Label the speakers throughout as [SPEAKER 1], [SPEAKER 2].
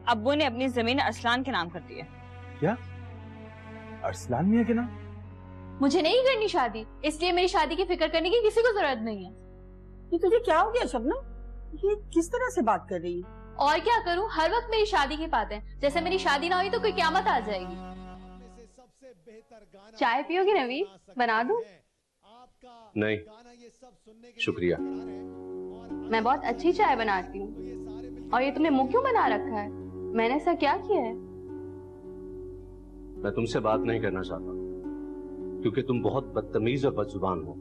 [SPEAKER 1] अब्बू ने अपनी जमीन अरसलान के नाम कर दी है।
[SPEAKER 2] क्या? अरसलान मियां के नाम?
[SPEAKER 3] मुझे नहीं करनी शादी, इसलिए मेरी शादी की फिक्र करने की किसी को जरूरत नहीं है।
[SPEAKER 4] ये तुझे क्या हो गया शबनम? ये किस तरह से बात कर रही है?
[SPEAKER 3] और क्या करूं, हर वक्त मेरी शादी की बात है, जैसे मेरी शादी ना हुई तो कोई क़यामत आ जाएगी। चाय पियोगे नवीन? बना दूं?
[SPEAKER 5] नहीं शुक्रिया।
[SPEAKER 3] मैं बहुत अच्छी चाय बनाती हूँ। और ये तुमने मुंह क्यों बना रखा है? मैंने ऐसा क्या किया है?
[SPEAKER 5] मैं तुमसे बात नहीं करना चाहता क्योंकि तुम बहुत बदतमीज और बदजुबान हो।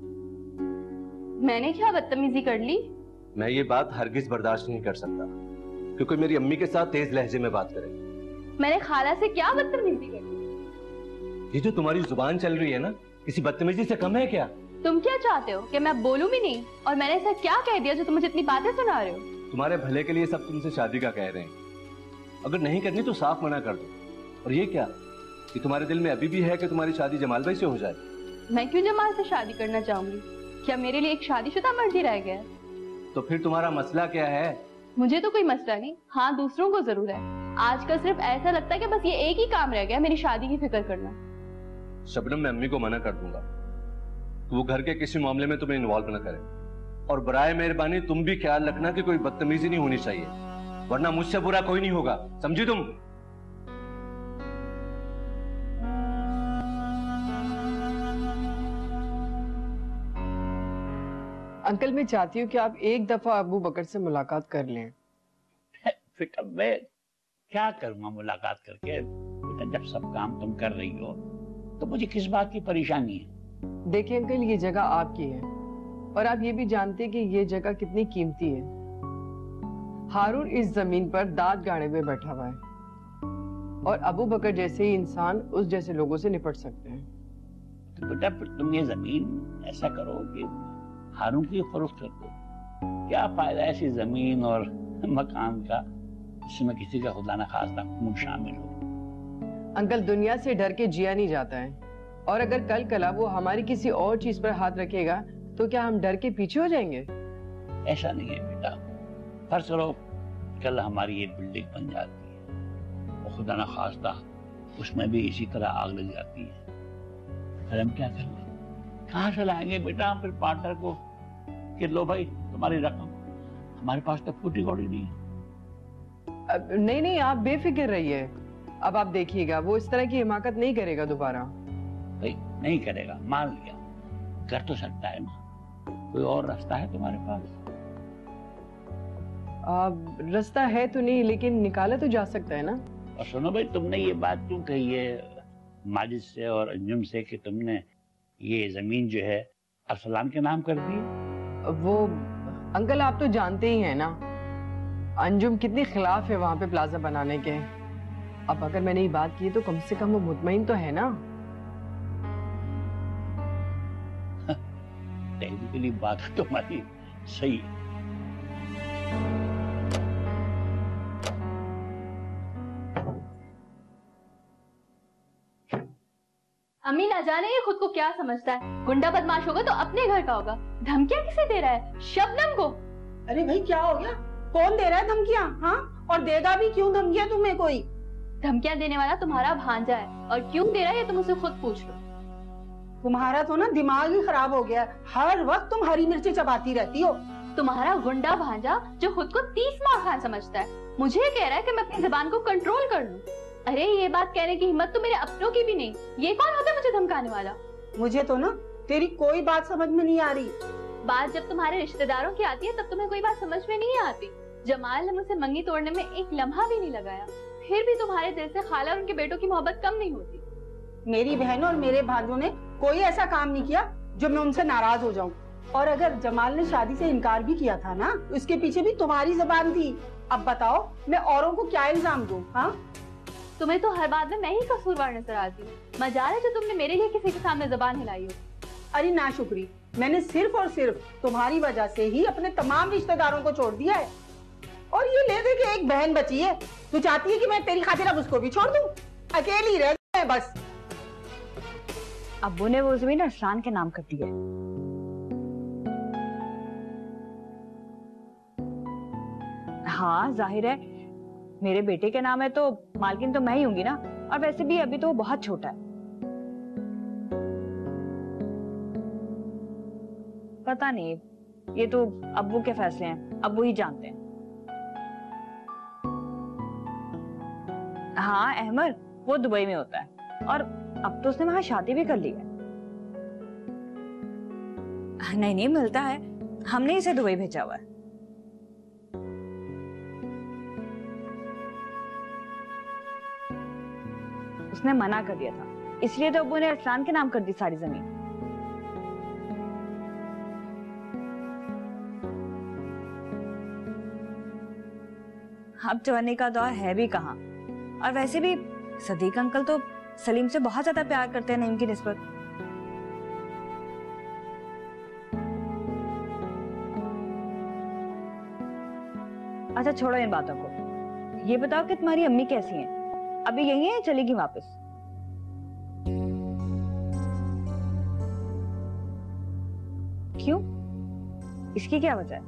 [SPEAKER 3] मैंने क्या बदतमीजी कर ली?
[SPEAKER 5] मैं ये बात हरगिज बर्दाश्त नहीं कर सकता क्योंकि मेरी अम्मी के साथ तेज लहजे में बात करे।
[SPEAKER 3] मैंने खाला से क्या बदतमीजी कर ली?
[SPEAKER 5] ये जो तुम्हारी जुबान चल रही है ना, किसी बदतमीजी से कम है क्या?
[SPEAKER 3] तुम क्या चाहते हो कि मैं बोलूं भी नहीं? और मैंने ऐसा क्या कह दिया जो तुम मुझे इतनी बातें सुना रहे हो?
[SPEAKER 5] तुम्हारे भले के लिए सब तुमसे शादी का कह रहे हैं। अगर नहीं करनी तो साफ मना कर दो। और ये क्या कि तुम्हारे दिल में अभी भी है कि तुम्हारी शादी जमाल भाई से हो जाए?
[SPEAKER 3] मैं क्यों जमाल से शादी करना चाहूंगी? क्या मेरे लिए एक शादीशुदा मर्जी रह गया है?
[SPEAKER 5] तो फिर तुम्हारा मसला क्या है?
[SPEAKER 3] मुझे तो कोई मसला नहीं, हाँ दूसरों को जरूर है। आजकल सिर्फ ऐसा लगता है कि बस ये एक ही काम रह गया, मेरी शादी की फिक्र करना।
[SPEAKER 5] शबनम, मैं अम्मी को मना कर दूंगा तो वो घर के किसी मामले में तुम्हें इन्वॉल्व न करें। और बराए मेहरबानी तुम भी ख्याल रखना कि कोई बदतमीजी नहीं होनी चाहिए, वरना मुझसे बुरा कोई नहीं होगा, समझी तुम?
[SPEAKER 6] अंकल, मैं चाहती हूँ कि आप एक दफा अबू बकर से मुलाकात कर लें।
[SPEAKER 7] फिक्र मैं क्या करूंगा मुलाकात करके? बेटा, जब सब काम तुम कर रही हो तो मुझे किस बात की परेशानी है?
[SPEAKER 6] देखिए अंकल, ये जगह आपकी है और आप ये भी जानते हैं कि ये जगह कितनी कीमती है। हारून इस जमीन पर दाद गाड़े में बैठा हुआ है और अबू बकर जैसे ही इंसान उस जैसे लोगों से निपट सकते हैं।
[SPEAKER 7] तो बेटा, फिर तुम ये जमीन ऐसा करो कि हारून की फरोख्त कर दो। क्या फायदा ऐसी जमीन और मकान का जिसमें किसी का खुदा न खास्ता खून शामिल हो?
[SPEAKER 6] अंकल, दुनिया से डर के जिया नहीं जाता है और अगर कल कला वो हमारी किसी और चीज पर हाथ रखेगा तो क्या हम डर के पीछे हो जाएंगे?
[SPEAKER 7] ऐसा नहीं है बेटा। फर्ज करो कल हमारी ये बिल्डिंग बन जाती है और खुदा न खास्ता उसमें भी इसी तरह आग लग जाती है, फिर हम क्या करेंगे? कहाँ से लाएंगे बेटा हम फिर पार्टनर को कि लो भाई तुम्हारी रकम? हमारे पास तो फूटी कौड़ी नहीं है।
[SPEAKER 6] नहीं नहीं, आप बेफिक्र रहिए। अब आप देखिएगा वो इस तरह की हिमाकत नहीं करेगा दोबारा।
[SPEAKER 7] भाई नहीं करेगा, मान लिया, कर तो सकता है ना। कोई और रास्ता है तुम्हारे पास?
[SPEAKER 6] रास्ता है तो नहीं, लेकिन निकाला तो जा सकता है ना।
[SPEAKER 7] और सुनो भाई, तुमने ये बात क्यों कही है माजिद से और अंजुम से कि तुमने ये जमीन जो है अरसलान के नाम कर दी?
[SPEAKER 6] वो अंकल, आप तो जानते ही हैं ना अंजुम कितनी खिलाफ है वहां पे प्लाजा बनाने के। अब अगर मैंने ये बात की तो कम से कम वो मुतमईन तो है ना।
[SPEAKER 7] टेक्निकली बात तुम्हारी सही है।
[SPEAKER 3] अम्मी ना जाने ये खुद को क्या समझता है। गुंडा बदमाश होगा तो अपने घर का होगा, धमकियां किसे दे रहा है? शबनम को।
[SPEAKER 4] अरे भाई क्या हो गया? कौन दे रहा है धमकियां? हाँ, और देगा भी क्यों धमकियां तुम्हें? कोई
[SPEAKER 3] धमकियां देने वाला तुम्हारा भांजा है और क्यों दे रहा है ये तुम उसे खुद पूछ लो।
[SPEAKER 4] तुम्हारा तो ना दिमाग ही खराब हो गया है, हर वक्त तुम हरी मिर्ची चबाती रहती हो।
[SPEAKER 3] तुम्हारा गुंडा भांजा जो खुद को 30 माह खान समझता है मुझे कह रहा है कि मैं अपनी जुबान को कंट्रोल कर लूं। अरे ये बात कहने की हिम्मत तो मेरे अपनों की भी नहीं। ये कौन होता है मुझे धमकाने वाला?
[SPEAKER 4] मुझे तो ना तेरी कोई बात समझ में नहीं आ रही।
[SPEAKER 3] बात जब तुम्हारे रिश्तेदारों की आती है तब तुम्हें कोई बात समझ में नहीं आती। जमाल ने मुझसे मंगी तोड़ने में एक लम्हा भी नहीं लगाया, फिर भी तुम्हारे दिल से खाला और उनके बेटों की मोहब्बत कम नहीं होती।
[SPEAKER 4] मेरी बहन और मेरे भाइयों ने कोई ऐसा काम नहीं किया जो मैं उनसे नाराज हो जाऊं। और अगर जमाल ने शादी से इनकार भी किया था ना, उसके पीछे भी तुम्हारी जुबान थी। अब बताओ मैं औरों को क्या इल्जाम दूं? हाँ,
[SPEAKER 3] तुम्हें तो हर बात में मैं ही कसूरवार नजर आती हूँ। मजाल है जो तुमने मेरे लिए किसी के सामने जुबान हिलाई हो।
[SPEAKER 4] अरे ना शुक्री, मैंने सिर्फ और सिर्फ तुम्हारी वजह से ही अपने तमाम रिश्तेदारों को छोड़ दिया है। और ये ले दे कि एक बहन बची है, तू चाहती है कि मैं तेरी खातिर अब उसको भी छोड़ दूं? अकेली रह जाए बस।
[SPEAKER 1] अब्बू ने वो जमीन अरसलान के नाम कर दी है। हाँ जाहिर है मेरे बेटे के नाम है तो मालकिन तो मैं ही होंगी ना, और वैसे भी अभी तो वो बहुत छोटा है। पता नहीं, ये तो अब्बू के फैसले हैं, अब्बू ही जानते हैं। हाँ अहमद, वो दुबई में होता है और अब तो उसने वहां शादी भी कर ली है। नहीं नहीं, मिलता है, हमने इसे दुबई भेजा हुआ है। उसने मना कर दिया था, इसलिए तो अब्बू ने अरसलान के नाम कर दी सारी जमीन। अब जवानी का दौर है भी कहाँ, और वैसे भी सदीक अंकल तो सलीम से बहुत ज्यादा प्यार करते हैं नईम की निस्बत। अच्छा छोड़ो इन बातों को, ये बताओ कि तुम्हारी अम्मी कैसी हैं? अभी यही है या चलेगी वापस? क्यों, इसकी क्या वजह है?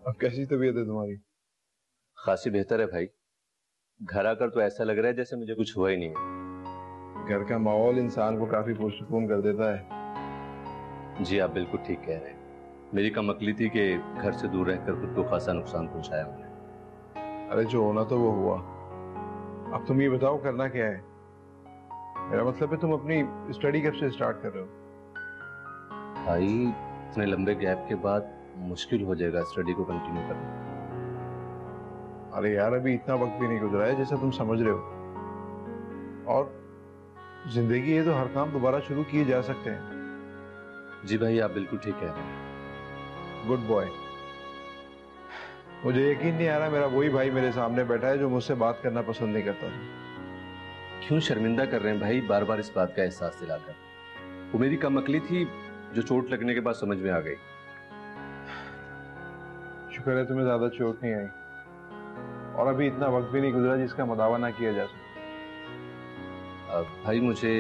[SPEAKER 2] अब कैसी तबीयत है तुम्हारी?
[SPEAKER 5] खासी बेहतर है भाई। घर आकर तो ऐसा लग रहा है जैसे मुझे कुछ हुआ ही नहीं है।
[SPEAKER 2] घर का माहौल इंसान को काफी पुरसुकून कर देता है।
[SPEAKER 5] जी आप बिल्कुल ठीक कह रहे हैं। मेरी कमअक्ली थी कि घर से दूर रहकर खुद को खासा नुकसान पहुंचाया मैंने।
[SPEAKER 2] अरे जो होना तो वो हुआ, अब तुम ये बताओ करना क्या है? मेरा मतलब है तुम अपनी स्टडी कब से स्टार्ट कर रहे हो?
[SPEAKER 5] भाई इतने लंबे गैप के बाद मुश्किल हो जाएगा स्टडी को कंटिन्यू करना।
[SPEAKER 2] अरे यार अभी इतना वक्त भी नहीं गुजरा है जैसा तुम समझ रहे हो, और जिंदगी है तो हर काम दोबारा शुरू किए जा सकते हैं।
[SPEAKER 5] जी भाई आप बिल्कुल ठीक कह रहे हैं।
[SPEAKER 2] Good boy. मुझे यकीन नहीं आ रहा मेरा वही भाई मेरे सामने बैठा है जो मुझसे बात करना पसंद नहीं करता था।
[SPEAKER 5] क्यों शर्मिंदा कर रहे हैं भाई बार बार इस बात का एहसास दिलाकर? वो मेरी कमअक्ली थी जो चोट लगने के बाद समझ में आ गई।
[SPEAKER 2] शुक्र है तुम्हें ज्यादा चोट नहीं आई, और अभी इतना वक्त भी नहीं गुजरा जिसका मदावा ना किया जा सके।
[SPEAKER 5] भाई मुझे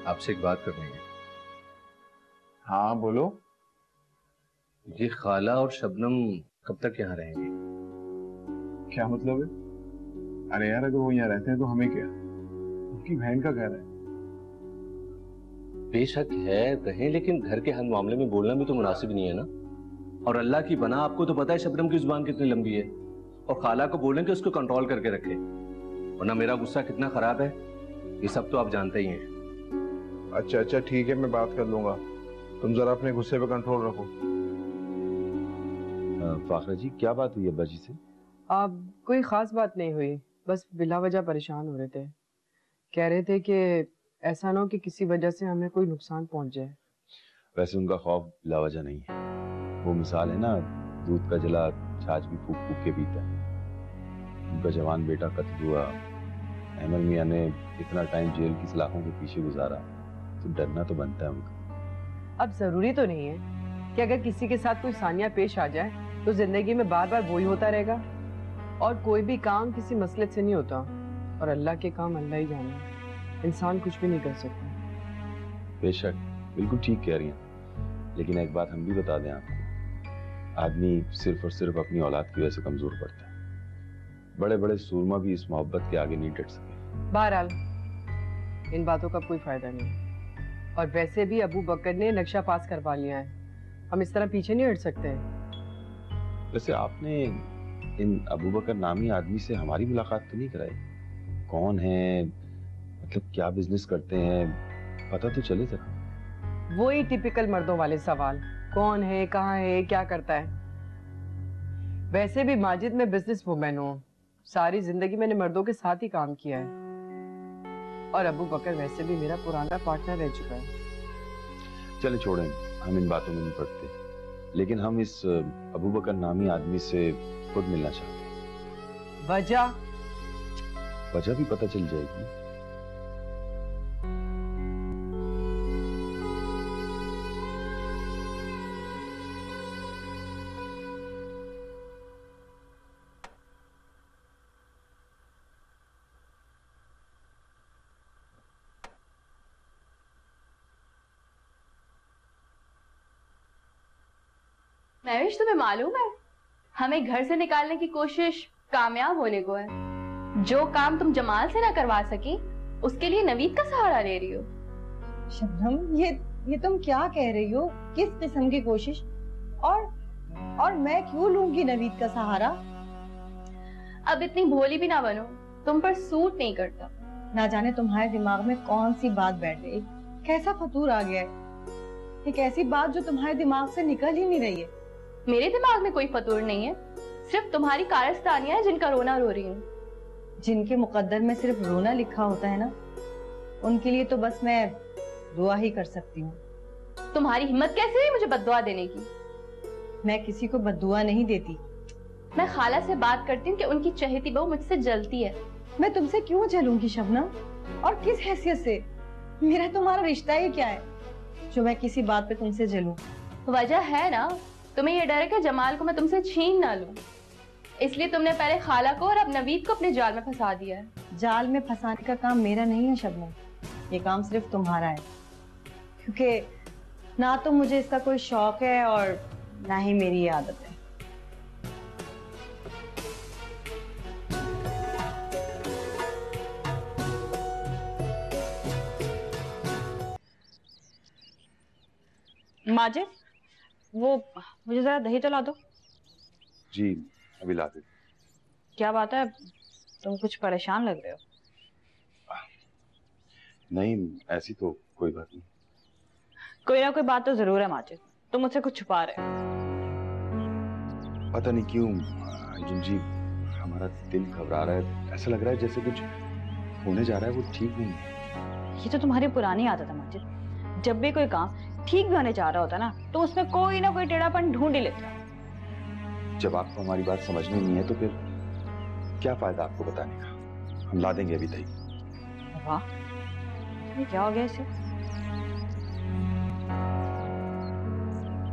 [SPEAKER 5] आपसे एक बात करनी है।
[SPEAKER 2] हाँ बोलो।
[SPEAKER 5] ये खाला और शबनम कब तक यहाँ रहेंगे?
[SPEAKER 2] क्या मतलब है? अरे यार अगर वो यहाँ रहते हैं तो हमें क्या, उनकी बहन का घर है।
[SPEAKER 5] बेशक है रहें, लेकिन घर के हर मामले में बोलना भी तो मुनासिब नहीं है ना। और अल्लाह की बना आपको तो पता है शबनम की जुबान कितनी लंबी है, और खाला को बोलें कि उसको कंट्रोल करके रखे, वरना मेरा गुस्सा कितना खराब है ये सब तो आप जानते ही हैं।
[SPEAKER 2] अच्छा ठीक है, मैं बात कर लूंगा, तुम जरा अपने गुस्से पे कंट्रोल रखो।
[SPEAKER 8] फाखरा जी क्या बात हुई अब्बा जी से?
[SPEAKER 6] अब कोई खास बात नहीं हुई, बस बिला वजह परेशान हो रहे थे। कह रहे थे कि ऐसा ना हो कि किसी वजह से हमें कोई नुकसान पहुंच जाए।
[SPEAKER 8] वैसे उनका खौफ बिलावजह नहीं है, वो मिसाल है ना, दूध का जला छाछ भी फूक फूक के पीता है। उनका जवान बेटा कत्ल हुआ, अहमद मियाँ ने इतना टाइम जेल की सलाखों के पीछे गुजारा, तो डरना तो बनता है उनका।
[SPEAKER 6] अब जरूरी तो नहीं है कि अगर किसी के साथ कोई सानिया पेश आ जाए तो जिंदगी में बार बार वही होता रहेगा, और कोई भी काम किसी मसलत से नहीं होता, और अल्लाह के काम अल्लाह ही जाने, इंसान कुछ भी नहीं कर सकता।
[SPEAKER 8] बेशक बिल्कुल ठीक कह रही हैं, लेकिन एक बात हम भी बता दें आपको, आदमी सिर्फ और सिर्फ अपनी औलाद की वजह से कमजोर पड़ता है। बड़े बड़े सूरमा भी इस मोहब्बत के आगे नहीं डट सके।
[SPEAKER 6] बहरहाल इन बातों का कोई फायदा नहीं, और वैसे भी अबू बकर ने नक्शा पास करवा लिया है, हम इस तरह पीछे नहीं हट सकते।
[SPEAKER 8] वैसे आपने इन अबू बकर नामी आदमी से हमारी मुलाकात तो नहीं कराई? कौन है, मतलब क्या बिजनेस करते हैं, पता तो चले जरा।
[SPEAKER 6] वही टिपिकल मर्दों वाले सवाल, कौन है, कहाँ है, क्या करता है। वैसे भी माजिद में बिजनेस वुमेन हूँ, सारी जिंदगी मैंने मर्दों के साथ ही काम किया है, और अबू बकर वैसे भी मेरा पुराना पार्टनर रह चुका है।
[SPEAKER 8] चले छोड़ें, हम इन बातों में नहीं पड़ते, लेकिन हम इस अबू बकर नामी आदमी से खुद मिलना चाहते हैं। वजह भी पता चल जाएगी।
[SPEAKER 3] महविश तुम्हें मालूम है हमें घर से निकालने की कोशिश कामयाब होने को है। जो काम तुम जमाल से ना करवा सकी, उसके लिए नवीद का सहारा ले रही हो।
[SPEAKER 1] शबनम, ये तुम क्या कह रही हो? किस किस्म की कोशिश? और मैं क्यों लूंगी नवीद का सहारा?
[SPEAKER 3] अब इतनी भोली भी ना बनो, तुम पर सूट नहीं करता।
[SPEAKER 1] ना जाने तुम्हारे दिमाग में कौन सी बात बैठ गई, कैसा फतूर आ गया है। एक ऐसी बात जो तुम्हारे दिमाग से निकल ही नहीं रही है।
[SPEAKER 3] मेरे दिमाग में कोई फतूर नहीं है, सिर्फ तुम्हारी कारस्तानियां हैं जिनका रोना रो रही हूँ।
[SPEAKER 1] जिनके मुकद्दर में सिर्फ रोना लिखा होता है ना, उनके लिए तो बस मैं दुआ ही कर सकती हूँ।
[SPEAKER 3] तुम्हारी हिम्मत कैसे हुई मुझे बद्दुआ देने की?
[SPEAKER 1] मैं किसी को बद्दुआ नहीं देती।
[SPEAKER 3] मैं खाला से बात करती हूँ कि उनकी चहेती बहू मुझसे जलती है।
[SPEAKER 1] मैं तुमसे क्यों जलूंगी शबनम, और किस हैसियत से? मेरा तुम्हारा रिश्ता ही क्या है जो मैं किसी बात पे तुमसे जलूं?
[SPEAKER 3] वजह है ना, तुम्हें ये डर है कि जमाल को मैं तुमसे छीन ना लूं, इसलिए तुमने पहले खाला को और अब नवीद को अपने जाल में फंसा दिया है।
[SPEAKER 1] जाल में फंसाने का काम मेरा नहीं है शबनम, ये काम सिर्फ तुम्हारा है, क्योंकि ना तो मुझे इसका कोई शौक है और ना ही मेरी ये आदत है। माजिद, वो मुझे जरा दही तो ला दो।
[SPEAKER 8] जी अभी ला दे।
[SPEAKER 1] क्या बात है, तुम कुछ परेशान लग रहे हो?
[SPEAKER 8] नहीं, ऐसी तो कोई बात नहीं।
[SPEAKER 1] कोई ना कोई बात तो जरूर है माजिद, तुम मुझसे कुछ छुपा रहे हो।
[SPEAKER 8] पता नहीं क्यों अंजुम जी, हमारा दिल घबरा रहा है। ऐसा लग रहा है जैसे कुछ होने जा रहा है, वो ठीक नहीं है।
[SPEAKER 1] ये तो तुम्हारी पुरानी आदत है माजिद, जब भी कोई काम ठीक भी होने जा रहा होता ना, तो उसमें कोई ना कोई टेढ़ापन ढूंढ ही लेते हो।
[SPEAKER 8] जब आपको हमारी बात समझनी नहीं है तो फिर क्या फायदा आपको बताने का? हम ला देंगे अभी दही।
[SPEAKER 1] वाह, ये क्या हो गया इसे?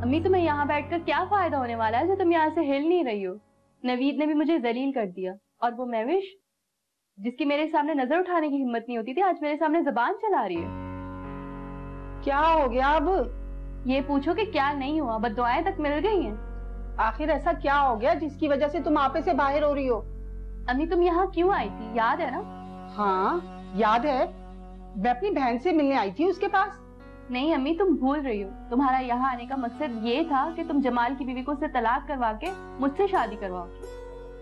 [SPEAKER 3] अम्मी, तुम्हें यहाँ बैठकर क्या फायदा होने वाला है जो तुम यहाँ से हिल नहीं रही हो? नवीद ने भी मुझे जलील कर दिया, और वो महविश जिसकी मेरे सामने नजर उठाने की हिम्मत नहीं होती थी, आज मेरे सामने जबान चला रही है।
[SPEAKER 4] क्या हो गया अब?
[SPEAKER 3] ये पूछो कि क्या नहीं हुआ, बद्दुआएं तक मिल गई हैं।
[SPEAKER 4] आखिर ऐसा क्या हो गया जिसकी वजह से तुम आपे से बाहर हो रही हो?
[SPEAKER 3] अम्मी, तुम यहाँ क्यों आई थी, याद है ना?
[SPEAKER 4] हाँ याद है, मैं अपनी बहन से मिलने आई थी उसके पास।
[SPEAKER 3] नहीं अम्मी, तुम भूल रही हो। तुम्हारा यहाँ आने का मकसद ये था कि तुम जमाल की बीवी को उससे तलाक करवा के मुझसे शादी करवाओ।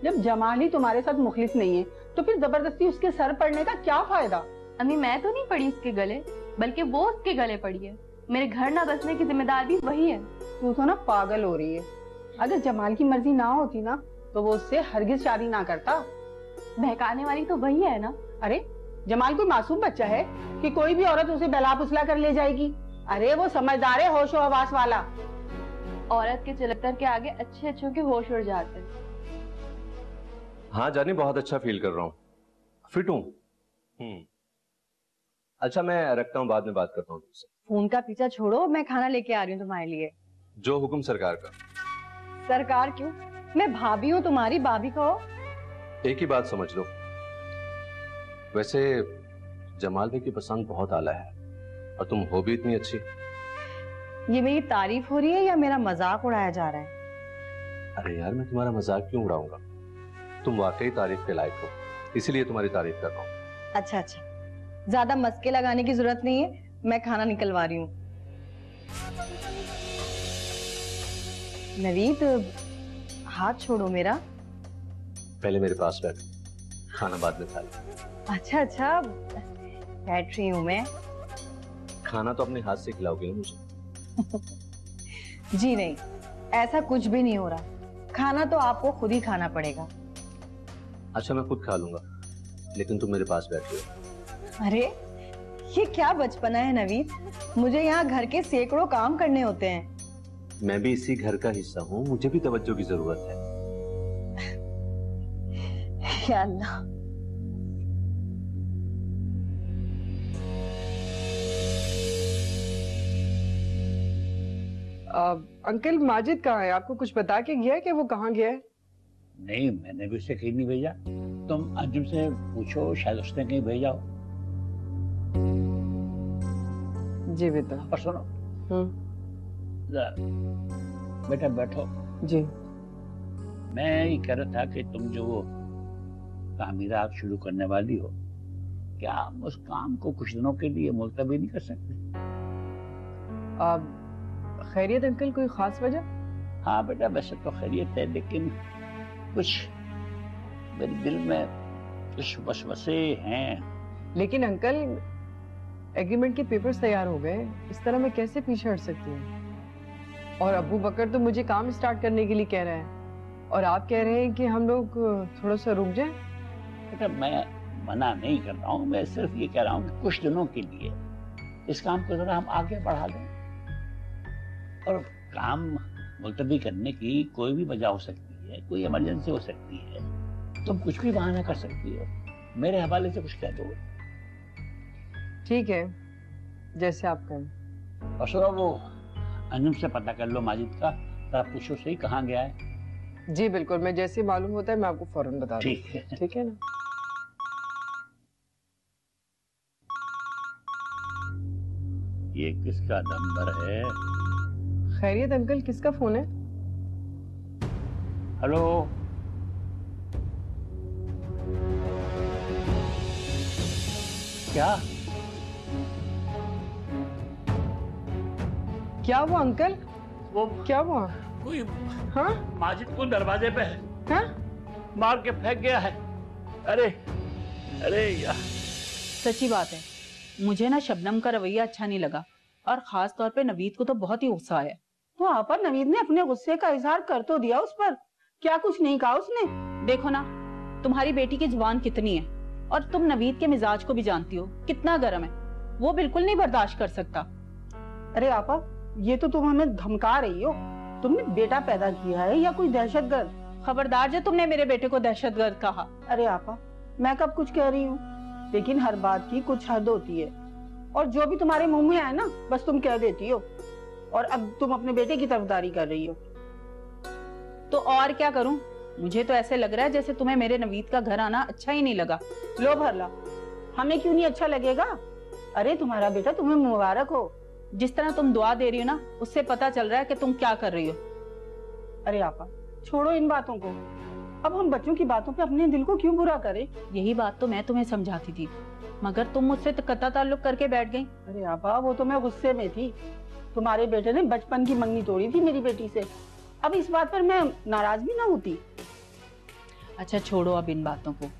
[SPEAKER 4] जब जमाल ही तुम्हारे साथ मुखलिस नहीं है तो फिर जबरदस्ती उसके सर पड़ने का क्या फायदा?
[SPEAKER 3] अम्मी, मैं तो नहीं पड़ी उसके गले, बल्कि वो उसके गले पड़ी है। मेरे घर ना बसने की जिम्मेदार भी वही है।
[SPEAKER 4] तू तो ना पागल हो रही है। अगर जमाल की मर्जी ना होती ना तो वो उससे हरगिज शादी ना करता।
[SPEAKER 3] बहकाने वाली तो वही है ना।
[SPEAKER 4] अरे जमाल कोई मासूम बच्चा है कि कोई भी औरत उसे बहला फुसला कर ले जाएगी? अरे वो समझदार है, होशो हवास वाला।
[SPEAKER 3] औरत के चलतर के आगे अच्छे अच्छों के होश उड़ जाते हैं।
[SPEAKER 5] हाँ जानी, बहुत अच्छा फील कर रहा हूँ, फिट हूँ। अच्छा मैं रखता हूँ, बाद में बात करता हूँ तुमसे।
[SPEAKER 1] फोन का पीछा छोड़ो, मैं खाना लेके आ रही हूँ तुम्हारे लिए।
[SPEAKER 5] जो हुक्म सरकार का।
[SPEAKER 1] सरकार क्यों? मैं भाभी हूँ तुम्हारी, भाभी कहो।
[SPEAKER 5] एक ही बात समझ लो, वैसे जमाल भाई की पसंद बहुत आला है और तुम हो भी इतनी अच्छी।
[SPEAKER 1] ये मेरी तारीफ हो रही है या मेरा मजाक उड़ाया जा रहा है?
[SPEAKER 5] अरे यार, मैं तुम्हारा मजाक क्यों उड़ाऊंगा? तुम वाकई तारीफ के लायक हो, इसीलिए तुम्हारी तारीफ कर रहा हूँ।
[SPEAKER 1] अच्छा अच्छा, ज्यादा मस्के लगाने की जरूरत नहीं है, मैं खाना निकलवा रही हूँ। नवीद, हाथ छोड़ो मेरा।
[SPEAKER 5] पहले मेरे पास बैठ, खाना बाद में खा ले।
[SPEAKER 1] अच्छा अच्छा, बैठ रही हूँ मैं।
[SPEAKER 5] खाना तो अपने हाथ से खिलाओगे ना मुझे?
[SPEAKER 1] जी नहीं, ऐसा कुछ भी नहीं हो रहा, खाना तो आपको खुद ही खाना पड़ेगा।
[SPEAKER 5] अच्छा मैं खुद खा लूंगा, लेकिन तुम मेरे पास बैठो।
[SPEAKER 1] अरे ये क्या बचपना है नवीद, मुझे यहाँ घर के सैकड़ों काम करने होते हैं।
[SPEAKER 5] मैं भी इसी घर का हिस्सा हूँ, मुझे भी तवज्जो की जरूरत है।
[SPEAKER 1] या अल्लाह।
[SPEAKER 6] अंकल माजिद कहाँ है? आपको कुछ बता के गया है कि वो कहाँ गया है?
[SPEAKER 7] नहीं, मैंने भी उसे कहीं नहीं भेजा। तुम अंजुम से पूछो, शायद उसने कहीं भेजा हो।
[SPEAKER 6] जी बेटा।
[SPEAKER 7] और सुनो, बेटा बैठो।
[SPEAKER 6] जी।
[SPEAKER 7] मैं ये कह रहा था कि तुम जो वो तामीरात शुरू करने वाली हो, क्या हम उस काम को कुछ दिनों के लिए मुलतवी नहीं कर सकते?
[SPEAKER 6] खैरियत अंकल, कोई खास वजह?
[SPEAKER 7] हाँ बेटा, वैसे तो खैरियत है, लेकिन कुछ मेरे दिल में कुछ वसवसे हैं।
[SPEAKER 6] लेकिन अंकल, एग्रीमेंट के पेपर्स तैयार हो गए, इस तरह मैं कैसे पीछे हट सकती हूँ? और अबू बकर तो मुझे काम स्टार्ट करने के लिए कह रहे हैं, और आप कह रहे हैं कि हम लोग थोड़ा सा रुक जाएं।
[SPEAKER 7] बेटा, मैं मना नहीं कर रहा हूँ, मैं सिर्फ ये कह रहा हूँ कि कुछ दिनों के लिए इस काम को जरा हम आगे बढ़ा दें। और काम मुलतवी करने की कोई भी वजह हो सकती है, कोई इमरजेंसी हो सकती है, तुम कुछ भी बहाना कर सकती हो, मेरे हवाले से कुछ कह दो।
[SPEAKER 6] ठीक है, जैसे आप कहें।
[SPEAKER 7] और सुनो, वो अंजुम से पता कर लो माजिद का, तो आप पूछो सही कहाँ गया है।
[SPEAKER 6] जी बिल्कुल, मैं जैसे ही मालूम होता है मैं आपको फौरन बता दूँ।
[SPEAKER 7] ठीक है।
[SPEAKER 6] ठीक है ना?
[SPEAKER 7] ये किसका नंबर है?
[SPEAKER 6] खैरियत अंकल, किसका फोन है?
[SPEAKER 7] हेलो, क्या
[SPEAKER 6] क्या हुआ अंकल?
[SPEAKER 7] वो
[SPEAKER 6] क्या हुआ?
[SPEAKER 7] कोई
[SPEAKER 6] हाँ
[SPEAKER 7] माजिद को दरवाजे पे
[SPEAKER 6] हाँ?
[SPEAKER 7] मार के फेंक गया है। अरे अरे यार,
[SPEAKER 9] सच्ची बात है, मुझे ना शबनम का रवैया अच्छा नहीं लगा, और खास तौर पे नवीद को तो बहुत ही गुस्सा आया।
[SPEAKER 4] तो आपा नवीद ने अपने गुस्से का इजहार कर तो दिया उस पर, क्या कुछ नहीं कहा उसने?
[SPEAKER 9] देखो ना, तुम्हारी बेटी की जुबान कितनी है, और तुम नवीद के मिजाज को भी जानती हो, कितना गर्म है, वो बिल्कुल नहीं बर्दाश्त कर सकता।
[SPEAKER 4] अरे आपा, ये तो तुम हमें धमका रही हो। तुमने बेटा पैदा किया है या कोई दहशतगर्द?
[SPEAKER 9] खबरदार जो तुमने मेरे बेटे को दहशतगर्द कहा।
[SPEAKER 4] अरे आपा, मैं कब कुछ कह रही हूँ, लेकिन हर बात की कुछ हद होती है, और जो भी तुम्हारे मुंह में आए ना बस तुम कह देती हो, और अब तुम अपने बेटे की तरफदारी कर रही हो।
[SPEAKER 9] तो और क्या करूं? मुझे तो ऐसे लग रहा है जैसे तुम्हें मेरे नवीद का घर आना अच्छा ही नहीं लगा।
[SPEAKER 4] लो भरला, हमें क्यों नहीं अच्छा लगेगा? अरे तुम्हारा बेटा तुम्हें मुबारक हो।
[SPEAKER 9] जिस तरह तुम दुआ दे रही हो ना, उससे पता चल रहा है कि तुम क्या कर रही हो।
[SPEAKER 4] अरे आपा, छोड़ो इन बातों को, अब हम बच्चों की बातों पे अपने दिल को क्यों बुरा करें?
[SPEAKER 9] यही बात तो मैं तुम्हें समझाती थी, मगर तुम मुझसे कत्ता ताल्लुक करके बैठ गई।
[SPEAKER 4] अरे आपा, वो तो मैं गुस्से में थी। तुम्हारे बेटे ने बचपन की मंगनी तोड़ी थी मेरी बेटी से, अब इस बात पर मैं नाराज भी ना होती।
[SPEAKER 9] अच्छा छोड़ो अब इन बातों को,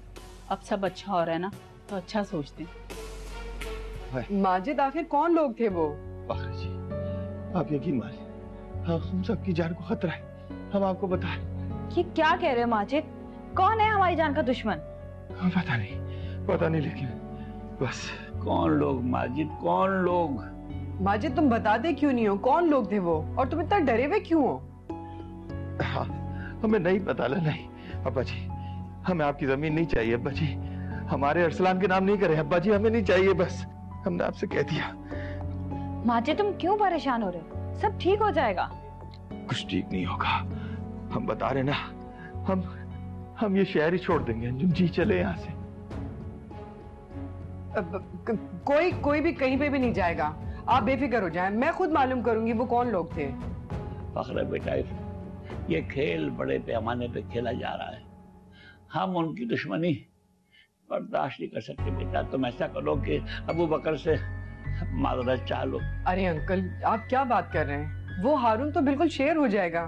[SPEAKER 9] अब सब अच्छा हो रहा है ना, तो अच्छा सोचते हैं।
[SPEAKER 6] माजिद, आखिर कौन लोग थे वो?
[SPEAKER 2] फखर जी, आप यकीन मानिए, हम सबकी जान को खतरा है, हम आपको बताएं।
[SPEAKER 1] ये क्या कह रहे हो माजिद? कौन है हमारी जान का दुश्मन?
[SPEAKER 2] पता नहीं, लेकिन बस।
[SPEAKER 7] कौन लोग माजिद, कौन लोग?
[SPEAKER 6] माजिद, तुम बताते क्यों नहीं हो कौन लोग थे वो, और तुम इतना डरे हुए क्यों हो?
[SPEAKER 2] हाँ, हमें नहीं पता। नहीं अब्बा जी, हमें आपकी जमीन नहीं चाहिए अब्बा जी, हमारे अरसलान के नाम नहीं करें अब्बा जी, हमें नहीं चाहिए, बस हमने आपसे कह दिया।
[SPEAKER 1] माजिद, तुम क्यों परेशान हो रहे हो? सब ठीक हो जाएगा।
[SPEAKER 2] कुछ ठीक नहीं होगा, हम बता रहे ना, हम ये शहर ही छोड़ देंगे अंजुम जी, चले यहाँ से।
[SPEAKER 6] कोई भी कहीं पे भी नहीं जाएगा, आप बेफिक्र हो जाएं, मैं खुद मालूम करूंगी वो कौन लोग थे।
[SPEAKER 7] फखर बेटा, ये खेल बड़े पैमाने पे खेला जा रहा है, हम उनकी दुश्मनी बर्दाश्त नहीं कर सकते। बेटा, तुम ऐसा करो कि अबू बकर से माजरत चाह लो।
[SPEAKER 6] अरे अंकल, आप क्या बात कर रहे हैं? वो हारून तो बिल्कुल शेर हो जाएगा,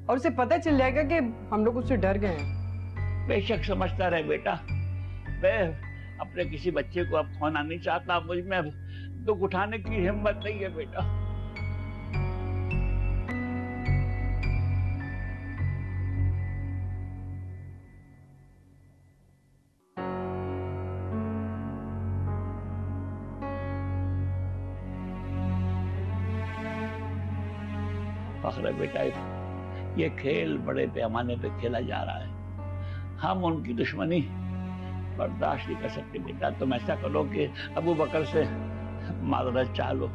[SPEAKER 6] और उसे पता चल जाएगा कि हम लोग उससे डर गए हैं।
[SPEAKER 7] बेशक समझता रहे बेटा, मैं अपने किसी बच्चे को अब खोना नहीं चाहता, मुझ में अब दुख उठाने की हिम्मत नहीं है बेटा। फखर बेटा, ये खेल बड़े पैमाने पे खेला जा रहा है, हम उनकी दुश्मनी बर्दाश्त नहीं कर सकते। बेटा, तुम ऐसा करो कि अबू बकर से माजरत चाह लो।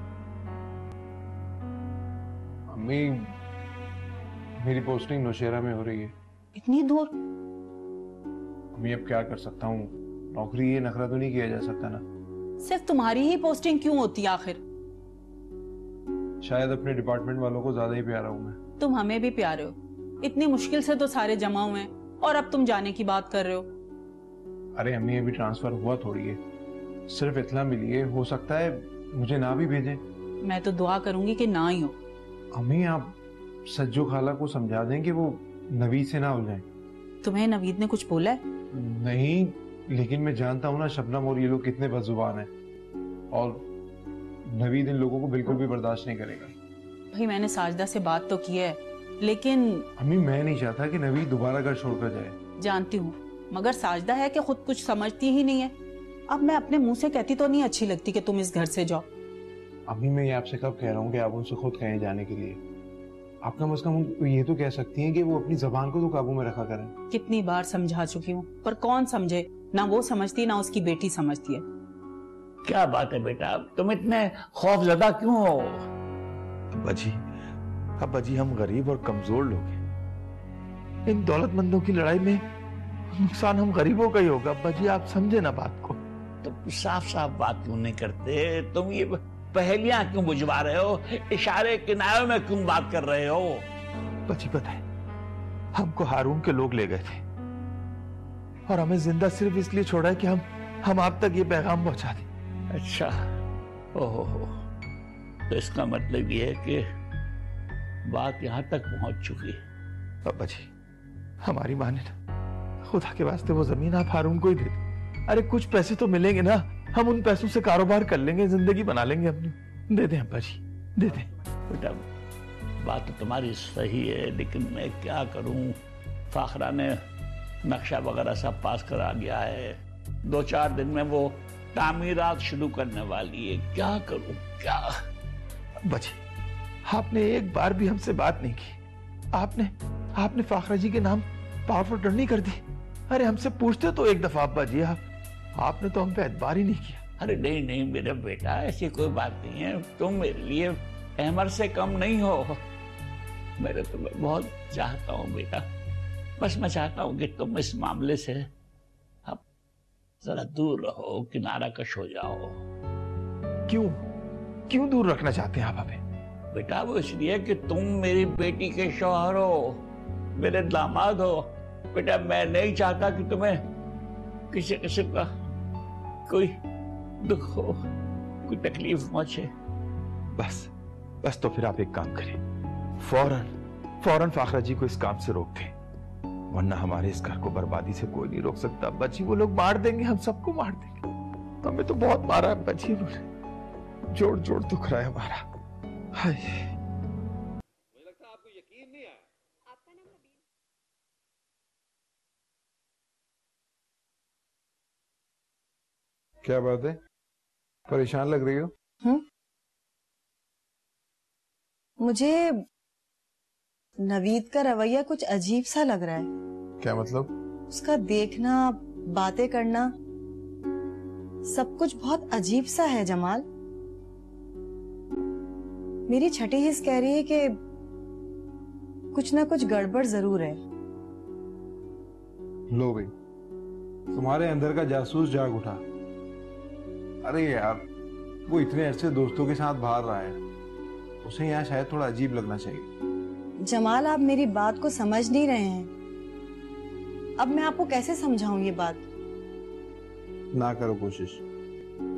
[SPEAKER 2] अम्मी, मेरी पोस्टिंग नौशेरा में हो रही है।
[SPEAKER 9] इतनी दूर?
[SPEAKER 2] अम्मी, अब क्या कर सकता हूँ, नौकरी ये नखरा तो नहीं किया जा सकता ना।
[SPEAKER 9] सिर्फ तुम्हारी ही पोस्टिंग क्यों होती है आखिर?
[SPEAKER 2] शायद अपने डिपार्टमेंट वालों को ज्यादा ही प्यारा हूँ मैं।
[SPEAKER 9] तुम हमें भी प्यारे हो, इतनी मुश्किल से तो सारे जमा हुए हैं और अब तुम जाने की बात कर रहे हो।
[SPEAKER 2] अरे अम्मी, अभी ट्रांसफर हुआ थोड़ी है, सिर्फ इतना मिली है, हो सकता है मुझे ना भी भेजें।
[SPEAKER 9] मैं तो दुआ करूंगी कि ना ही हो।
[SPEAKER 2] अम्मी, आप सज्जो खाला को समझा दें कि वो नवीद से ना उलझाएं।
[SPEAKER 9] तुम्हें नवीद ने कुछ बोला है?
[SPEAKER 2] नहीं, लेकिन मैं जानता हूँ ना शबनम और ये लोग कितने बदजुबान हैं, और नवीद इन लोगों को बिल्कुल भी बर्दाश्त नहीं करेगा।
[SPEAKER 9] भाई मैंने साजदा से बात तो की है, लेकिन
[SPEAKER 2] अम्मी मैं नहीं चाहता कि नवीद दोबारा घर छोड़कर जाए।
[SPEAKER 9] जानती हूँ, मगर साजदा है कि खुद कुछ समझती ही नहीं है। अब मैं अपने मुंह से कहती तो नहीं अच्छी लगती कि तुम इस घर से जाओ।
[SPEAKER 2] अम्मी मैं ये आपसे कब कह रहा हूँ कि आप उनसे खुद कहें जाने के लिए। आप कम से कम ये तो कह सकती हैं कि वो अपनी जबान को तो काबू में रखा करें।
[SPEAKER 9] कितनी बार समझा चुकी हूँ, पर कौन समझे? ना वो समझती ना उसकी बेटी समझती है।
[SPEAKER 7] क्या बात है बेटा, तुम इतने खौफजदा क्यों हो?
[SPEAKER 10] अब्बा जी हम गरीब और कमजोर लोग हैं। इन दौलतमंदों की लड़ाई में नुकसान हम गरीबों का ही होगा। अब्बा जी आप समझे ना बात को।
[SPEAKER 7] तुम साफ साफ बात क्यों नहीं करते? तुम ये पहेलियां क्यों बुझवा रहे हो? इशारे किनारों में क्यों बात कर रहे हो?
[SPEAKER 10] अब्बा जी पता है, हमको हारून के लोग ले गए थे और हमें जिंदा सिर्फ इसलिए छोड़ा है कि हम आप तक ये पैगाम पहुंचा दें।
[SPEAKER 7] अच्छा, ओहो, तो इसका मतलब ये है कि बात यहां तक पहुंच चुकी है।
[SPEAKER 10] अब्बा जी हमारी माने ना, खुदा के वास्ते वो जमीन आप हारून को ही दे दें। अरे कुछ पैसे तो मिलेंगे ना, हम उन पैसों से कारोबार कर लेंगे, जिंदगी बना लेंगे अपनी। दे दें अब्बा जी, दे दें।
[SPEAKER 7] बेटा बात तो तुम्हारी सही है, लेकिन मैं क्या करूं? फाखरा ने नक्शा वगैरह सब पास करा दिया है, 2-4 दिन में वो तामीरात शुरू करने वाली है। क्या करूं क्या?
[SPEAKER 10] अब्बा जी आपने एक बार भी हमसे बात नहीं की। आपने फाखरा जी के नाम पावर ऑफ अटॉर्नी कर दी। अरे हमसे पूछते तो एक दफा अब्बा जी, आपने तो हम पे एतबार ही नहीं किया।
[SPEAKER 7] अरे नहीं नहीं मेरे बेटा, ऐसी कोई बात नहीं है। तुम मेरे लिए अहमर से कम नहीं हो। मैं तुम्हें बहुत चाहता हूँ बेटा, बस मैं चाहता हूँ कि तुम इस मामले से अब जरा दूर रहो, किनारा कश हो जाओ।
[SPEAKER 10] क्यों दूर रखना चाहते हैं आप हमें?
[SPEAKER 7] बेटा वो इसलिए कि तुम मेरी बेटी के शौहर हो, मेरे दामाद हो। बेटा मैं नहीं चाहता कि तुम्हें किसी किस्म का कोई दुख हो, कोई तकलीफ पहुंचे।
[SPEAKER 10] बस तो फिर आप एक काम करें, फौरन फाखरा जी को इस काम से रोक दें, वरना हमारे इस घर को बर्बादी से कोई नहीं रोक सकता। अब्बा जी वो लोग मार देंगे, हम सबको मार देंगे। हमें तो बहुत मारा अब्बा जी, उन्होंने जोड़ दुख रहा है हमारा। हाय,
[SPEAKER 5] मुझे लगता है आपको यकीन नहीं आया।
[SPEAKER 3] आपका नाम हबीब?
[SPEAKER 2] क्या बात है, परेशान लग रही हो?
[SPEAKER 1] मुझे नवीद का रवैया कुछ अजीब सा लग रहा है।
[SPEAKER 2] क्या मतलब?
[SPEAKER 1] उसका देखना, बातें करना, सब कुछ बहुत अजीब सा है जमाल। मेरी छठी हिस्स कह रही है कि कुछ ना कुछ गड़बड़ जरूर है।
[SPEAKER 2] लो भाई, तुम्हारे अंदर का जासूस जाग उठा। अरे यार, वो इतने अरसे दोस्तों के साथ बाहर रहा है, उसे यहाँ शायद थोड़ा अजीब लगना चाहिए।
[SPEAKER 1] जमाल आप मेरी बात को समझ नहीं रहे हैं। अब मैं आपको कैसे समझाऊं ये बात?
[SPEAKER 2] ना करो कोशिश,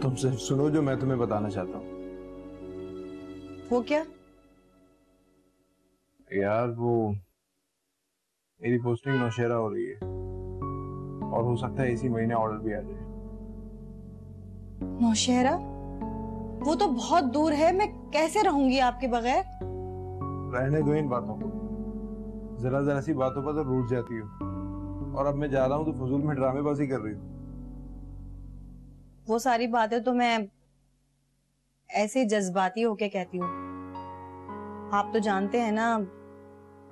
[SPEAKER 2] तुम सिर्फ सुनो जो मैं तुम्हें बताना चाहता हूँ।
[SPEAKER 1] वो क्या?
[SPEAKER 2] यार वो मेरी पोस्टिंग नौशहरा हो रही है और हो सकता है इसी महीने ऑर्डर भी आ जाए।
[SPEAKER 1] नौशहरा? वो तो बहुत दूर है, मैं कैसे रहूंगी आपके बगैर?
[SPEAKER 2] रहने दो इन बातों को, जरा सी बातों पर तो रूठ जाती हो, और अब मैं जा रहा हूँ तो फजूल में ड्रामेबाजी कर रही हूँ।
[SPEAKER 1] वो सारी बातें तो मैं ऐसे जज्बाती होके कहती हूँ। आप तो जानते हैं ना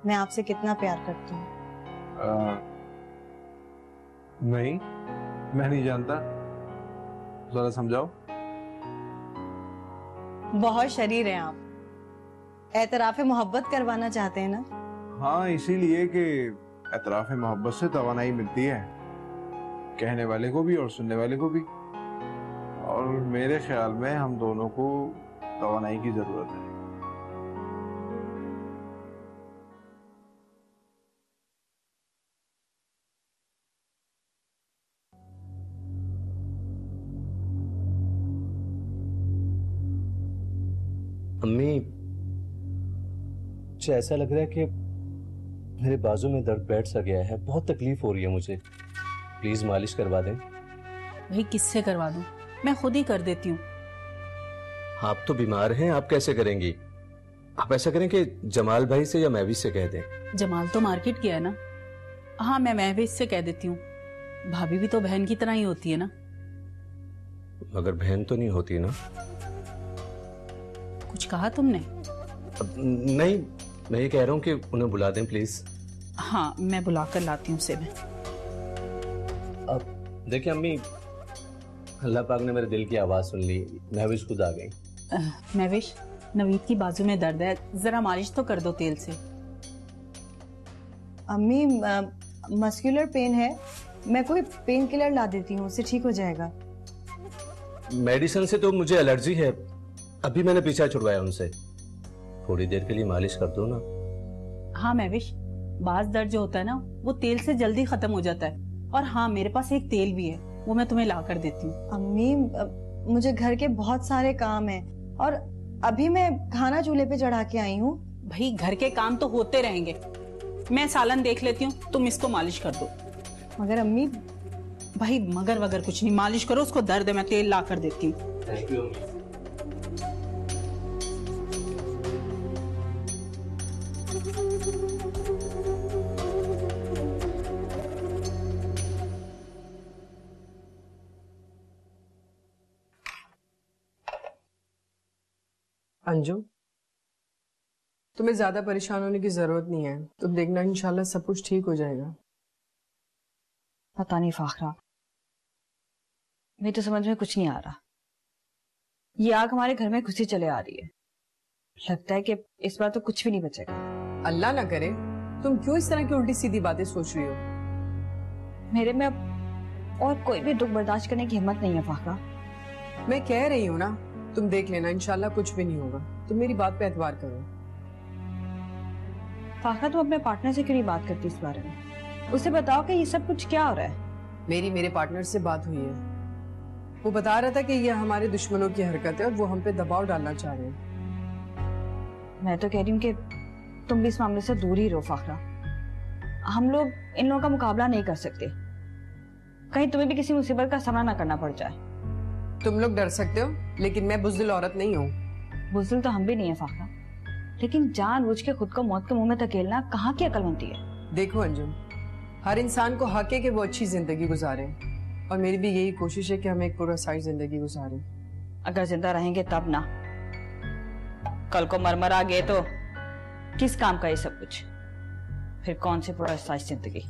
[SPEAKER 1] मैं आपसे कितना प्यार करती हूँ।
[SPEAKER 2] नहीं, मैं नहीं जानता, जरा समझाओ।
[SPEAKER 1] बहुत शरीर हैं आप, एतराफ़े मोहब्बत करवाना चाहते हैं ना?
[SPEAKER 2] हाँ, इसीलिए कि एतराफ़े मोहब्बत से तवानाई मिलती है, कहने वाले को भी और सुनने वाले को भी। और मेरे ख्याल में हम दोनों को तवानाई की जरूरत है।
[SPEAKER 5] अम्मी, मुझे ऐसा लग रहा है कि मेरे बाजू में दर्द बैठ सा गया है, बहुत तकलीफ हो रही है मुझे। प्लीज मालिश करवा दें।
[SPEAKER 9] भाई किससे करवा दूं? मैं खुद ही कर देती हूँ।
[SPEAKER 5] आप तो बीमार हैं, आप कैसे करेंगी? आप ऐसा करें कि जमाल भाई से या महविश से कह दें।
[SPEAKER 9] जमाल तो मार्केट गया है ना। हाँ, मैं महविश से कह देती हूँ। भाभी भी तो बहन की तरह ही होती है ना।
[SPEAKER 5] मगर बहन तो नहीं होती ना।
[SPEAKER 9] कुछ कहा तुमने?
[SPEAKER 5] नहीं, मैं ये कह रहा हूँ कि उन्हें बुला दें प्लीज।
[SPEAKER 9] हाँ, मैं बुला कर लाती हूँ उसे। मैं
[SPEAKER 5] अब देखिए अम्मी, अल्लाह पाक ने मेरे दिल की आवाज सुन ली, महविश खुद आ गई।
[SPEAKER 9] महविश, नवीद की बाजू में दर्द है, जरा मालिश तो कर दो तेल से।
[SPEAKER 1] अम्मी, मस्कुलर पेन है, मैं कोई पेन किलर ला देती हूँ, उससे ठीक हो जाएगा।
[SPEAKER 5] मेडिसिन से तो मुझे एलर्जी है, अभी मैंने पीछा छुड़वाया उनसे। थोड़ी देर के लिए मालिश कर दो ना।
[SPEAKER 9] हाँ महविश, बाज दर्द जो होता है ना, वो तेल से जल्दी खत्म हो जाता है। और हाँ, मेरे पास एक तेल भी है, वो मैं तुम्हें ला कर देती हूँ।
[SPEAKER 1] अम्मी, मुझे घर के बहुत सारे काम हैं और अभी मैं खाना चूल्हे पे चढ़ा के आई हूँ।
[SPEAKER 9] भाई घर के काम तो होते रहेंगे, मैं सालन देख लेती हूँ, तुम इसको मालिश कर दो।
[SPEAKER 1] मगर अम्मी,
[SPEAKER 9] भाई मगर वगर कुछ नहीं, मालिश करो, उसको दर्द है, मैं तेल ला कर देती हूँ।
[SPEAKER 5] थैंक यू अम्मी।
[SPEAKER 6] अंजू, तुम्हें ज्यादा परेशान होने की जरूरत नहीं है। तुम देखना, इंशाल्लाह सब कुछ ठीक हो जाएगा।
[SPEAKER 1] पता नहीं फाखरा, मेरी तो समझ में कुछ नहीं आ रहा। ये आग हमारे घर में खुशी चले आ रही है। लगता है कि इस बार तो कुछ भी नहीं बचेगा।
[SPEAKER 6] अल्लाह ना करे, तुम क्यों इस तरह की उल्टी सीधी बातें सोच रही हो?
[SPEAKER 1] मेरे में अब और कोई भी दुख बर्दाश्त करने की हिम्मत नहीं है फाखरा।
[SPEAKER 6] मैं कह रही हूँ ना, तुम देख लेना, इंशाल्लाह कुछ भी नहीं होगा। तुम मेरी बात पे एतबार करो।
[SPEAKER 1] फाखरा, तुम अपने पार्टनर से क्यों नहीं बात करती इस बारे में? उसे बताओ कि ये सब कुछ क्या हो रहा है।
[SPEAKER 6] मेरे पार्टनर से बात हुई है, वो बता रहा था कि ये हमारे दुश्मनों की हरकत है और वो हम पे दबाव डालना चाह रहे हैं।
[SPEAKER 1] मैं तो कह रही हूँ कि तुम भी इस मामले से दूर ही रहो फाखरा। हम लोग इन लोगों का मुकाबला नहीं कर सकते, कहीं तुम्हें भी किसी मुसीबत का सामना ना करना पड़ जाए।
[SPEAKER 6] तुम लोग डर सकते हो, लेकिन मैं बुज़दिल औरत नहीं हूँ।
[SPEAKER 1] बुज़दिल तो हम भी नहीं है फाखरा, लेकिन जानबूझ के खुद को मौत के मुंह में धकेलना कहाँ की अक्लमंदी है।
[SPEAKER 6] देखो अंजुम, हर इंसान को हक है कि वो अच्छी जिंदगी गुजारे, और मेरी भी यही कोशिश है कि हम एक पूरा साइड जिंदगी गुजारें।
[SPEAKER 1] अगर जिंदा रहेंगे तब ना, कल को मर आ गए तो किस काम का ये सब कुछ? फिर कौन सी पूरा साइड जिंदगी?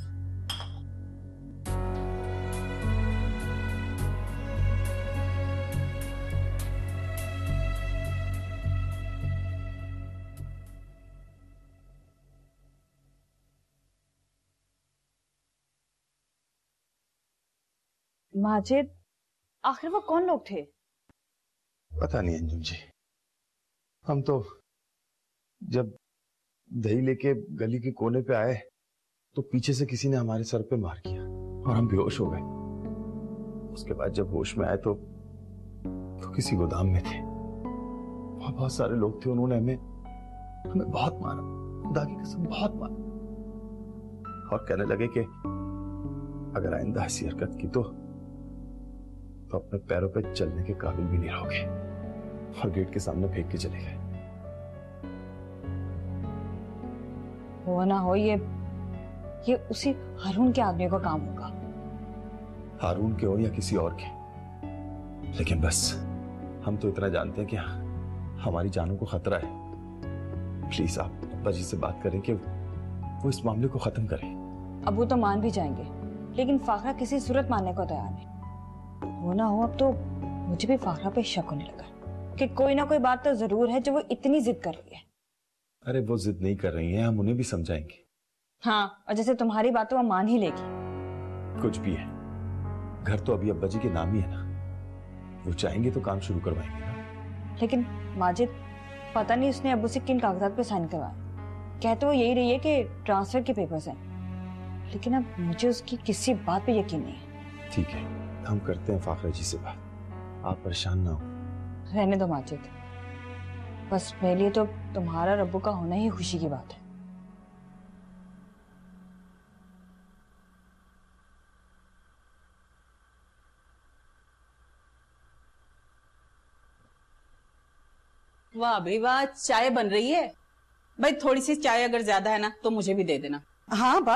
[SPEAKER 1] माजिद, आखिर वो कौन लोग थे?
[SPEAKER 10] पता नहीं अंजुम जी, हम तो जब दही लेके गली के कोने पे आए तो पीछे से किसी ने हमारे सर पे मार किया और हम बेहोश हो गए। उसके बाद जब होश में आए तो किसी गोदाम में थे। वहां बहुत सारे लोग थे, उन्होंने हमें बहुत मारा, खुदा की कसम बहुत मारा, और कहने लगे कि अगर आइंदा ऐसी हरकत की तो अपने पैरों पे चलने के काबिल भी नहीं रहोगे, और गेट के सामने फेंक के चले गए।
[SPEAKER 1] हो ना हो, ये उसी हारून के आदमी का काम होगा।
[SPEAKER 10] हारून के हो या किसी और के, लेकिन बस हम तो इतना जानते हैं कि हमारी जानों को खतरा है। प्लीज आप अब्बा जी से बात करें कि वो इस मामले को खत्म करें।
[SPEAKER 1] अबू तो मान भी जाएंगे, लेकिन फाखरा किसी सूरत मानने को तैयार नहीं। हो ना हो, अब तो मुझे भी फाखरा पे शक होने लगा कि कोई ना कोई बात तो जरूर है जो वो इतनी जिद कर रही है।
[SPEAKER 10] अरे वो जिद नहीं कर रही हैं, हम उन्हें भी समझाएंगे।
[SPEAKER 1] हाँ, और जैसे तुम्हारी बात तो वो मान ही लेगी।
[SPEAKER 10] कुछ भी है, घर तो अभी अब्बा जी के नाम ही है ना, वो चाहेंगे तो काम शुरू करवाएंगे ना।
[SPEAKER 1] लेकिन माजिद, पता नहीं उसने अब्बू से किन कागजात पे साइन करवाए। कहते वो यही रही है कि ट्रांसफर के पेपर्स हैं, लेकिन अब मुझे उसकी किसी बात पे यकीन नहीं है।
[SPEAKER 10] ठीक है, हम करते हैं फाखरा जी से बात, आप परेशान ना हो।
[SPEAKER 1] रहने दो माजिद, बस मेरे लिए तो तुम्हारा और अब्बू का होना ही खुशी की बात है।
[SPEAKER 9] वाह भाई वाह, चाय बन रही है। भाई थोड़ी सी चाय अगर ज्यादा है ना तो मुझे भी दे देना।
[SPEAKER 4] हाँ बा।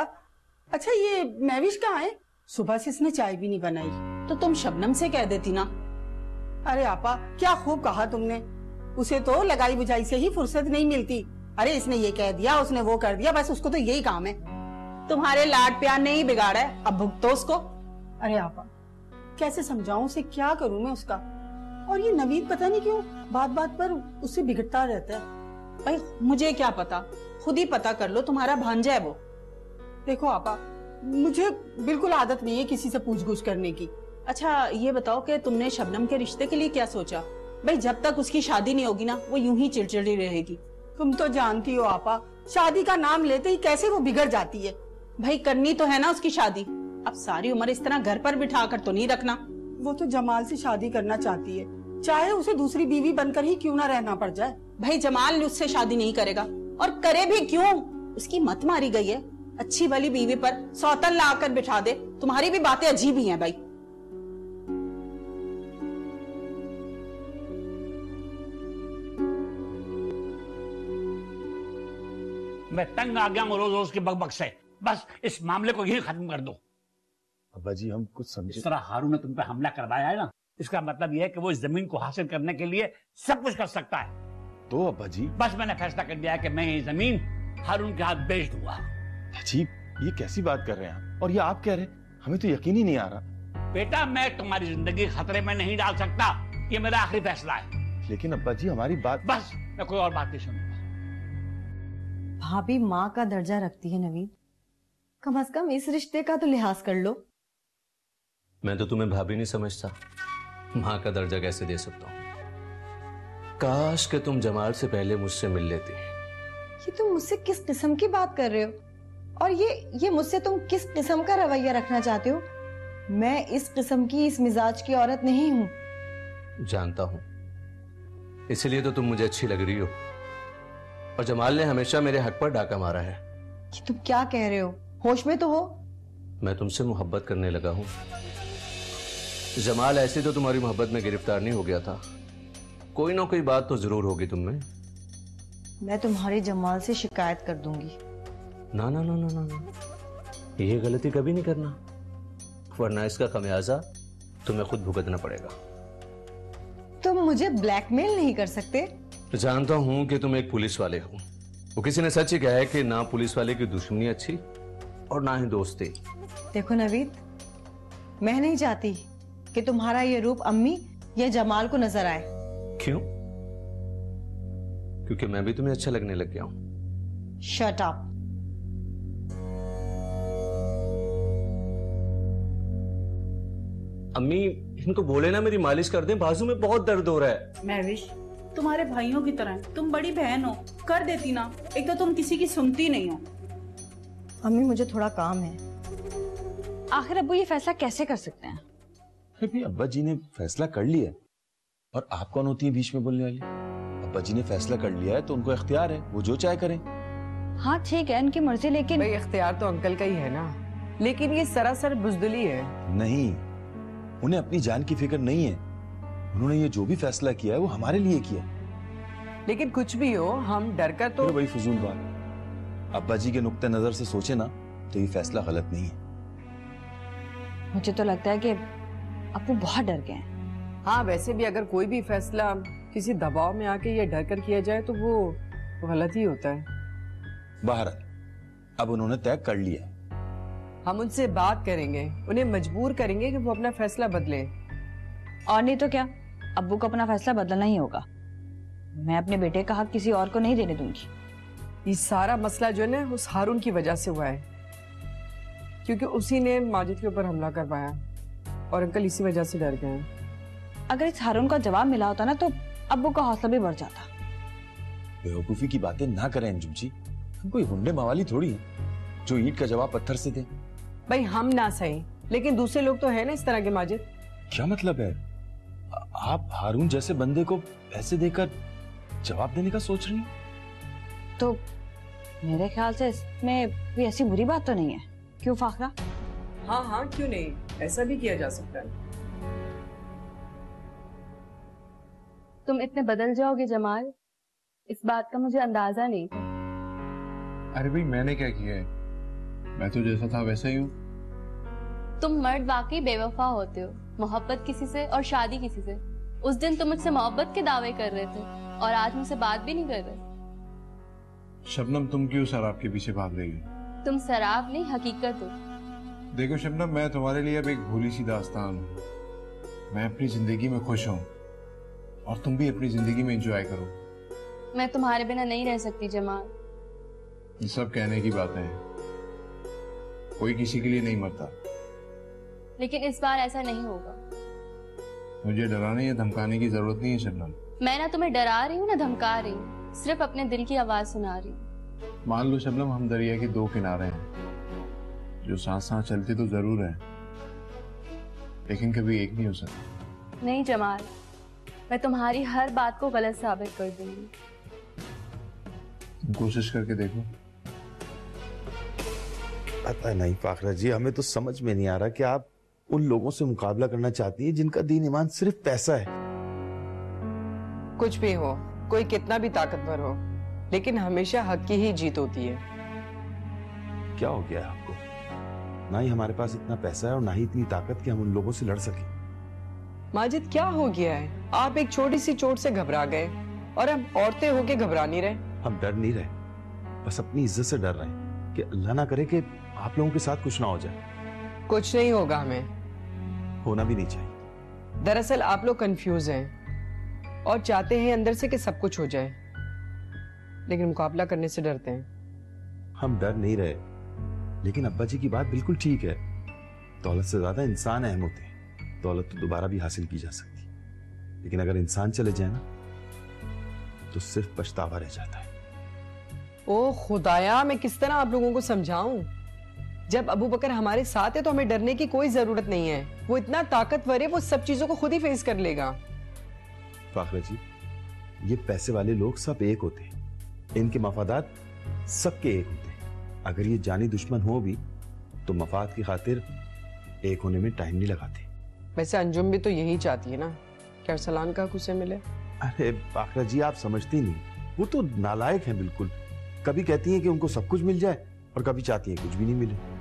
[SPEAKER 4] अच्छा ये महविश कहाँ है? सुबह से इसने चाय भी नहीं बनाई।
[SPEAKER 9] तो तुम शबनम से कह देती ना।
[SPEAKER 4] अरे आपा क्या खूब कहा तुमने, उसे तो लगाई बुझाई से ही फुर्सत नहीं मिलती। अरे इसने ये कह दिया, उसने वो कर दिया, बस उसको तो यही काम है।
[SPEAKER 9] तुम्हारे लाड प्यार ने ही बिगाड़ा है, अब भुगतो उसको।
[SPEAKER 4] अरे आपा कैसे समझाऊं उसे, क्या करूं मैं उसका। और ये नवीद पता नहीं क्यों बात बात पर उससे बिगड़ता रहता है।
[SPEAKER 9] भाई मुझे क्या पता, खुद ही पता कर लो, तुम्हारा भांजा है वो।
[SPEAKER 4] देखो आपा मुझे बिल्कुल आदत नहीं है किसी से पूछ-गूछ करने की।
[SPEAKER 9] अच्छा ये बताओ कि तुमने शबनम के रिश्ते के लिए क्या सोचा? भाई जब तक उसकी शादी नहीं होगी ना वो यूं ही चिड़चिड़ी रहेगी।
[SPEAKER 4] तुम तो जानती हो आपा, शादी का नाम लेते ही कैसे वो बिगड़ जाती है।
[SPEAKER 9] भाई करनी तो है ना उसकी शादी, अब सारी उम्र इस तरह घर पर बिठा कर तो नहीं रखना।
[SPEAKER 4] वो तो जमाल से शादी करना चाहती है, चाहे उसे दूसरी बीवी बनकर ही क्यों ना रहना पड़ जाए।
[SPEAKER 9] भाई जमाल उससे शादी नहीं करेगा, और करे भी क्यों, उसकी मत मारी गई है। अच्छी वाली बीवी पर सौतन ला कर बिठा दे। तुम्हारी भी बातें अजीब ही हैं भाई।
[SPEAKER 7] मैं तंग आ गया हूं रोज रोज के बकबक से, बस इस मामले को यही खत्म कर दो।
[SPEAKER 8] अब्बा जी हम कुछ समझे।
[SPEAKER 7] जिस तरह हारून ने तुम पे हमला करवाया है ना, इसका मतलब यह है कि वो इस जमीन को हासिल करने के लिए सब कुछ कर सकता है।
[SPEAKER 8] तो अब्बा जी
[SPEAKER 7] बस मैंने फैसला कर दिया है कि मैं ये जमीन हारून के हाथ बेच दूंगा।
[SPEAKER 8] जी ये कैसी बात कर रहे हैं आप, और ये आप कह रहे हैं, हमें तो यकीन ही नहीं आ रहा।
[SPEAKER 7] बेटा मैं तुम्हारी जिंदगी खतरे में नहीं डाल सकता, ये मेरा आखिरी फैसला है।
[SPEAKER 8] लेकिन अब्बा जी हमारी बात।
[SPEAKER 7] बस मैं कोई और बात नहीं सुनूंगा।
[SPEAKER 1] भाभी माँ का दर्जा रखती है नवीन, कम से कम इस रिश्ते का तो लिहाज कर लो।
[SPEAKER 5] मैं तो तुम्हें भाभी नहीं समझता, माँ का दर्जा कैसे दे सकता हूँ। काश कि तुम जमाल से पहले मुझसे मिल लेती।
[SPEAKER 1] ये तुम मुझसे किस किस्म की बात कर रहे हो, और ये मुझसे तुम किस किस्म का रवैया रखना चाहते हो? मैं इस किस्म की, इस मिजाज की औरत नहीं हूँ।
[SPEAKER 5] जानता हूँ, इसलिए तो तुम मुझे अच्छी लग रही हो, और जमाल ने हमेशा मेरे हक पर डाका मारा है।
[SPEAKER 1] ये तुम क्या कह रहे हो, होश में तो हो।
[SPEAKER 5] मैं तुमसे मोहब्बत करने लगा हूँ। जमाल ऐसे तो तुम्हारी मोहब्बत में गिरफ्तार नहीं हो गया था, कोई ना कोई बात तो जरूर होगी तुम में।
[SPEAKER 1] मैं तुम्हारी जमाल से शिकायत कर दूंगी।
[SPEAKER 5] ना ना ना ना ना ना, ये गलती कभी नहीं करना, वरना इसका खमियाजा तुम्हें खुद भुगतना पड़ेगा।
[SPEAKER 1] तुम मुझे ब्लैकमेल नहीं कर सकते।
[SPEAKER 5] जानता हूं कि तुम एक पुलिस वाले हो, वो किसी ने सच ही कहा है कि ना पुलिस वाले की दुश्मनी अच्छी और ना ही दोस्ती।
[SPEAKER 1] देखो नवीद, मैं नहीं चाहती कि तुम्हारा ये रूप अम्मी या जमाल को नजर आए।
[SPEAKER 5] क्यों? क्योंकि मैं भी तुम्हें अच्छा लगने लग गया हूं।
[SPEAKER 1] Shut up.
[SPEAKER 5] अम्मी इनको बोले ना मेरी मालिश कर दें, बाजू में बहुत दर्द हो रहा है।
[SPEAKER 9] महविश तुम्हारे भाइयों की तरह, तुम बड़ी बहन हो, कर देती ना। एक तो तुम किसी की सुनती नहीं हो।
[SPEAKER 1] अम्मी मुझे थोड़ा काम है। आखिर अब्बू ये फैसला कैसे कर सकते हैं?
[SPEAKER 8] अभी अब्बा जी ने फैसला कर लिया, और आप कौन होती है बीच में बोलने वाली? अब्बा जी ने फैसला कर लिया है तो उनको इख्तियार है, वो जो चाहे करें।
[SPEAKER 1] हाँ ठीक है, उनकी मर्जी, लेकिन
[SPEAKER 6] भाई इख्तियार तो अंकल का ही है ना, लेकिन ये सरासर बुजदिली है।
[SPEAKER 8] नहीं, उन्हें अपनी जान की फिक्र नहीं है। उन्होंने ये जो भी फैसला किया है वो हमारे लिए किया।
[SPEAKER 6] लेकिन कुछ भी हो, हम डर कर तो
[SPEAKER 8] वही फजूल बात। अब्बा जी के नुक्ते नजर से सोचे ना तो ये फैसला गलत नहीं है।
[SPEAKER 1] मुझे तो लगता है कि अब्बू बहुत डर गए हैं।
[SPEAKER 6] हाँ वैसे भी अगर कोई भी फैसला किसी दबाव में आके ये डर कर किया जाए तो वो गलत ही होता है।
[SPEAKER 8] बहरहाल अब उन्होंने तय कर लिया है।
[SPEAKER 6] हम उनसे बात करेंगे, उन्हें मजबूर करेंगे कि वो अपना फैसला बदले।
[SPEAKER 1] और नहीं तो क्या, अब्बू को अपना फैसला बदलना ही होगा। मैं अपने बेटे का हक किसी और को नहीं देने दूंगी।
[SPEAKER 6] ये सारा मसला जो है ना उस हारून की वजह से हुआ है, क्योंकि उसी ने माजिद के ऊपर हमला करवाया, और अंकल इसी वजह से डर गए हैं।
[SPEAKER 1] अगर इस हारून का जवाब मिला होता ना तो अब्बू का हौसला भी बढ़ जाता।
[SPEAKER 8] बेवकूफी की बातें ना करें अंजुम जी, हम कोई हुंडे मवाली थोड़ी है जो ईंट का जवाब पत्थर से दे।
[SPEAKER 6] भाई हम ना सही, लेकिन दूसरे लोग तो है ना इस तरह के माजिद।
[SPEAKER 8] क्या मतलब है? आप हारून जैसे बंदे को पैसे देकर
[SPEAKER 10] जवाब देने का सोच रही हो?
[SPEAKER 1] तो मेरे ख्याल से इसमें कोई ऐसी बुरी बात तो नहीं है, क्यों फाखरा?
[SPEAKER 6] हाँ हाँ, क्यों नहीं, ऐसा भी किया जा सकता है।
[SPEAKER 3] तुम इतने बदल जाओगे जमाल, इस बात का मुझे अंदाजा नहीं था।
[SPEAKER 2] अरे भाई मैंने क्या किया है, मैं तो जैसा था वैसा ही हूँ।
[SPEAKER 3] तुम मर्द वाकई बेवफा होते हो, मोहब्बत किसी से और शादी किसी से। उस दिन तुम मुझसे मोहब्बत के दावे कर रहे थे और आज मुझसे बात भी नहीं कर रहे।
[SPEAKER 2] शबनम तुम क्यों शराब के पीछे भाग रही हो?
[SPEAKER 3] तुम शराब नहीं, हकीकत हो।
[SPEAKER 2] देखो शबनम, मैं तुम्हारे लिए अब एक भूली सी दास्तान हूँ। मैं अपनी जिंदगी में खुश हूँ और तुम भी अपनी जिंदगी में एंजॉय करो।
[SPEAKER 3] मैं तुम्हारे बिना नहीं रह सकती जमाल।
[SPEAKER 2] ये सब कहने की बातें हैं, कोई किसी के लिए नहीं मरता।
[SPEAKER 3] लेकिन इस बार ऐसा नहीं होगा।
[SPEAKER 2] मुझे डराने या धमकाने की जरूरत नहीं है शबनम।
[SPEAKER 3] मैं ना तुम्हें डरा रही हूँ ना धमका रही हूँ, सिर्फ अपने दिल की आवाज सुना रही हूँ।
[SPEAKER 2] मान लो शबनम, हम दरिया के दो किनारे हैं, जो साथ साथ चलते तो जरूर हैं, लेकिन कभी एक नहीं हो सकते।
[SPEAKER 3] नहीं जमाल, मैं तुम्हारी हर बात को गलत साबित कर दूंगी।
[SPEAKER 2] तुम कोशिश करके देखो।
[SPEAKER 10] पता नहीं फाखरा जी, हमें तो समझ में नहीं आ रहा कि आप उन लोगों से मुकाबला करना चाहती हैं जिनका दीन ईमान सिर्फ पैसा है।
[SPEAKER 6] कुछ भी हो, कोई कितना भी ताकतवर हो, लेकिन हमेशा हक की ही जीत होती है।
[SPEAKER 10] क्या हो गया है आपको? ना ही हमारे पास इतना पैसा है और ना ही इतनी ताकत कि हम उन लोगों से लड़ सकें।
[SPEAKER 6] माजिद क्या हो गया है? आप एक छोटी सी चोट से घबरा गए और हम औरतें होके घबरा नहीं रहे।
[SPEAKER 10] हम डर नहीं रहे, बस अपनी इज्जत से डर रहे हैं कि अल्लाह ना करे कि आप लोगों के साथ कुछ ना हो जाए।
[SPEAKER 6] कुछ नहीं होगा, हमें
[SPEAKER 10] होना भी नहीं चाहिए।
[SPEAKER 6] दरअसल आप लोग कंफ्यूज हैं और चाहते हैं अंदर से कि सब कुछ हो जाए, लेकिन मुकाबला करने से डरते हैं।
[SPEAKER 10] हम डर नहीं रहे, लेकिन अब्बा जी की बात बिल्कुल ठीक है। दौलत से ज्यादा इंसान अहम होते हैं। दौलत तो दोबारा भी हासिल की जा सकती, लेकिन अगर इंसान चले जाए ना तो सिर्फ पछतावा रह जाता है।
[SPEAKER 6] ओ खुदाया, मैं किस तरह आप लोगों को समझाऊं? जब अबू बकर हमारे साथ है तो हमें डरने की कोई जरूरत नहीं है। वो इतना ताकतवर है, वो सब चीजों को खुद ही फेस कर लेगा।
[SPEAKER 10] फाखरा जी, ये पैसे वाले लोग सब एक होते हैं, इनके मफादात सबके एक होते हैं। अगर ये जानी दुश्मन हो भी तो मफाद की खातिर एक होने में टाइम नहीं लगाते।
[SPEAKER 6] वैसे अंजुम भी तो यही चाहती है ना कि अरसलान का उसे मिले।
[SPEAKER 10] अरे फाखरा जी, आप समझती नहीं, वो तो नालायक हैं बिल्कुल। कभी कहती हैं कि उनको सब कुछ मिल जाए और कभी चाहती हैं कुछ भी नहीं मिले।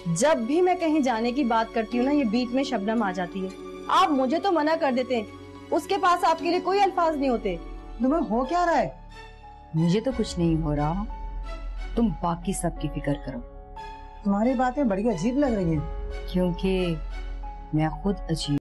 [SPEAKER 11] जब भी मैं कहीं जाने की बात करती हूँ ना, ये बीच में शबनम आ जाती है। आप मुझे तो मना कर देते हैं, उसके पास आपके लिए कोई अल्फाज नहीं होते।
[SPEAKER 4] तुम्हें हो क्या रहा है?
[SPEAKER 1] मुझे तो कुछ नहीं हो रहा, तुम बाकी सबकी फिक्र करो।
[SPEAKER 4] तुम्हारी बातें बड़ी अजीब लग रही हैं।
[SPEAKER 1] क्योंकि मैं खुद अजीब